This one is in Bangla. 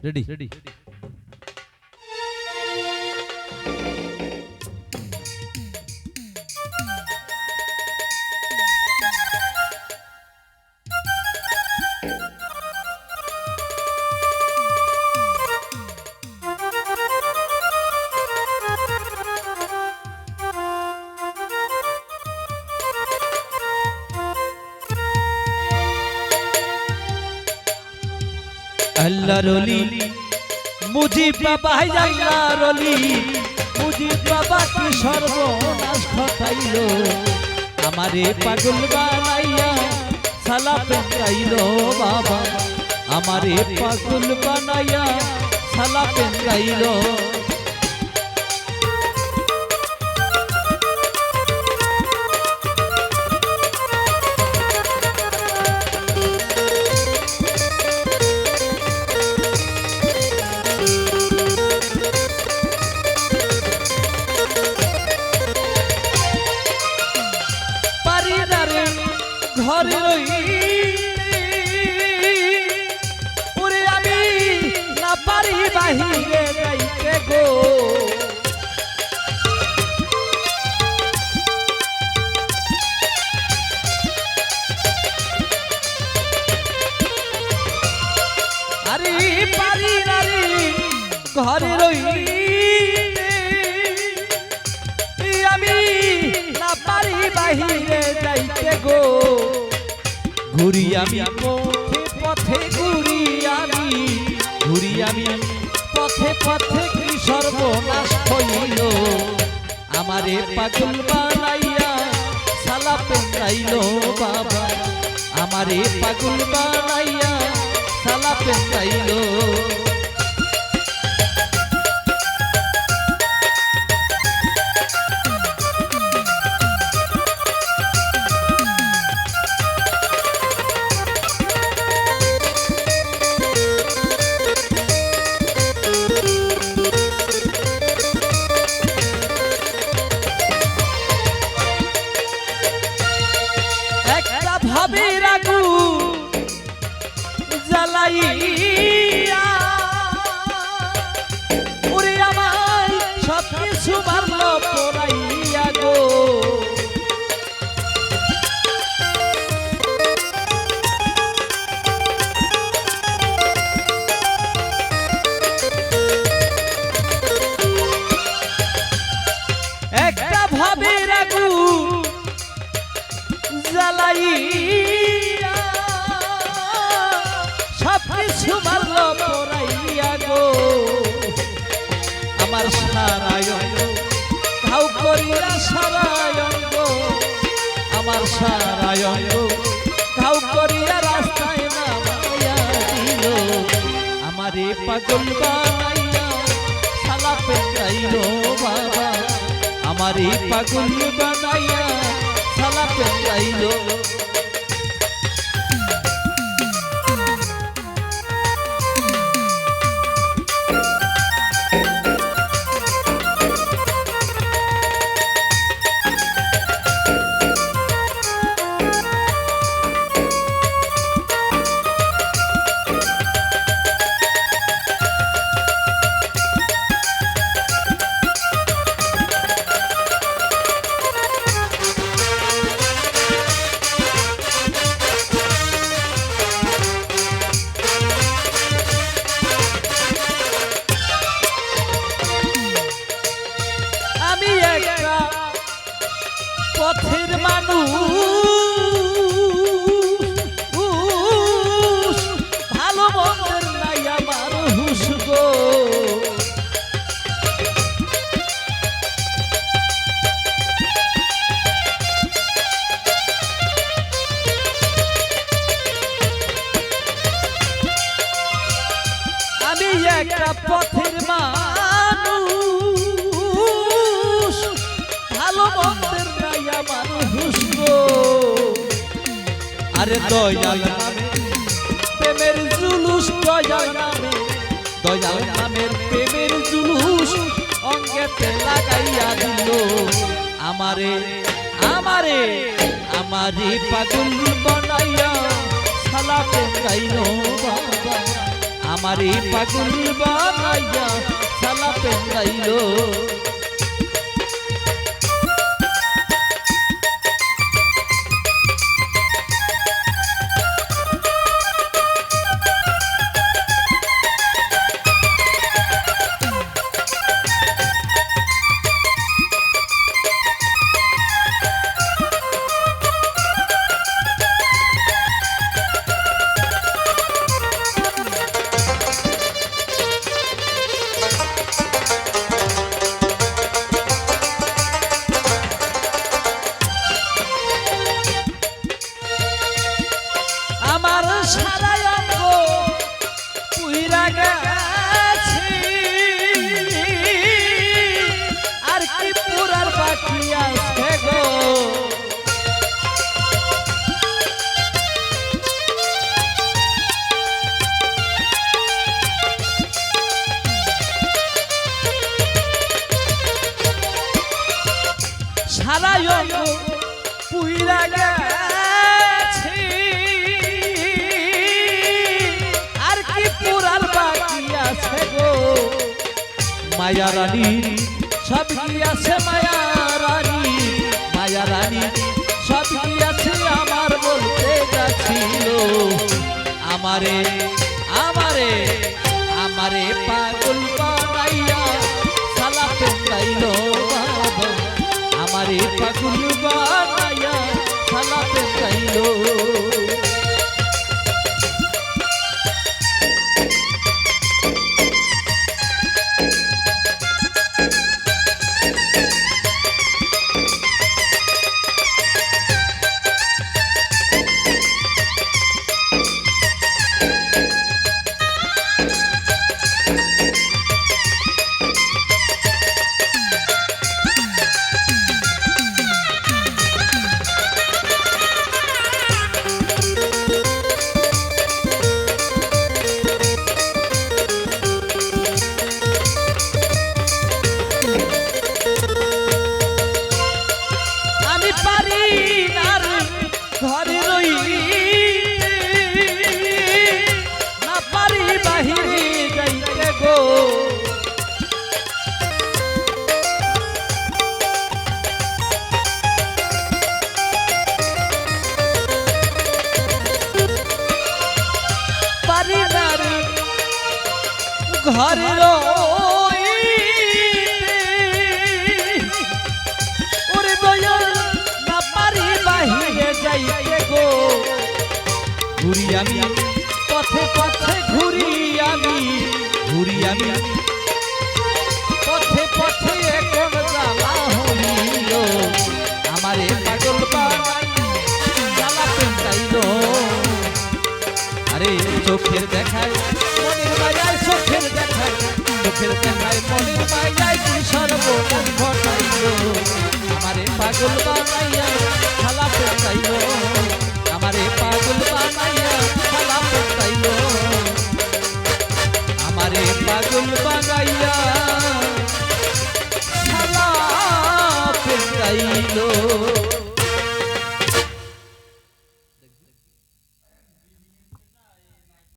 রেডি আল্লাহ রলি মুজিব বাবা আল্লাহ রলি মুজিব বাবা কি সর্বনাশ ঘটাইলো আমারে পাগল বানাইয়া সালা পেঙ্গাইলো বাবা আমারে পাগল বানাইয়া সালা পেঙ্গাইলো ঘরে ওরে আমি না পারি বাহিরে যাইতে গো আরে পারি না রে ঘরে আমি না পারি বাহিরে যাইতে গো ঘুরি আমি পথে পথে ঘুরি আমি পথে পথে কি সর্বনাশ হইল আমারে পাগল বানাইয়া সালা পেঙ্গাইলো বাবা আমারে পাগল বানাইয়া সালা পেঙ্গাইলো ভাবের আগুন জ্বালাইয়া ওরে আমার সব কিছু মারলো পোড়াইয়া গো একটা ভাবের আগুন জ্বালাইয়া সব কিছু মারলো পোড়াইয়া গো আমার সারায়ঙ্গ ঘাউ করিয়া সারায়ঙ্গ আমার সারায়ঙ্গ ঘাউ করিয়া রাস্তায় নামাইয়া দিল আমারে পাগল বানাইয়া সালা পেঙ্গাইলো বাবা আমারে পাগল বানাইয়া সালা পেঙ্গাইলো পথের মানুষ ভালো মন্দের নাই আমার হুশ গো আমি একটা পথের মানুষ ভালো মন্দের আরে দয়াল নামে প্রেমের জুলুস দয়াল নামের প্রেমের জুলুস অঙ্গেতে লাগাইয়া দিল আমারে আমারে আমারে পাগল বানাইয়া সালা পেঙ্গাইলো বাবা আমারে পাগল বানাইয়া শালা পেন্দাইলো আমার সারা অঙ্গ পুইরা গেছে আর কি পুরার বাকি আছে গো সারা অঙ্গ পুইরা গেছে মায়া রানী সব কি আছে মায়া রানী মায়া রানী সব কি আছে আমার বলতে যাচ্ছিল আমারে আমারে আমারে পাগল বানাইয়া শালা পেন্দাইলো বাবা আমারে পাগল বানাইয়া শালা পেন্দাইলো ঘরে রইতে না পারি বাহিরে যাইতে গো পারি না রে ঘরে ওরে দয়া না পারি বাহিরে যাইতে গো ঘুরি আমি পথে পথে ঘুরি আমি পথে পথে এখন জ্বালা হইল আমারে পাগল বানাইয়া জ্বালা পেন্দাইলো আরে চোখের দেখায় মনের মায়ায় চোখের দেখায় মনের মায়ায় কি সর্বনাশ ঘটাইলো আমারে পাগল বানাইয়া জ্বালা পেন্দাইলো আমারে পাগল বানাইয়া জ্বালা পেন্দাইলো আমারে পাগল বানাইয়া জ্বালা পেন্দাইলো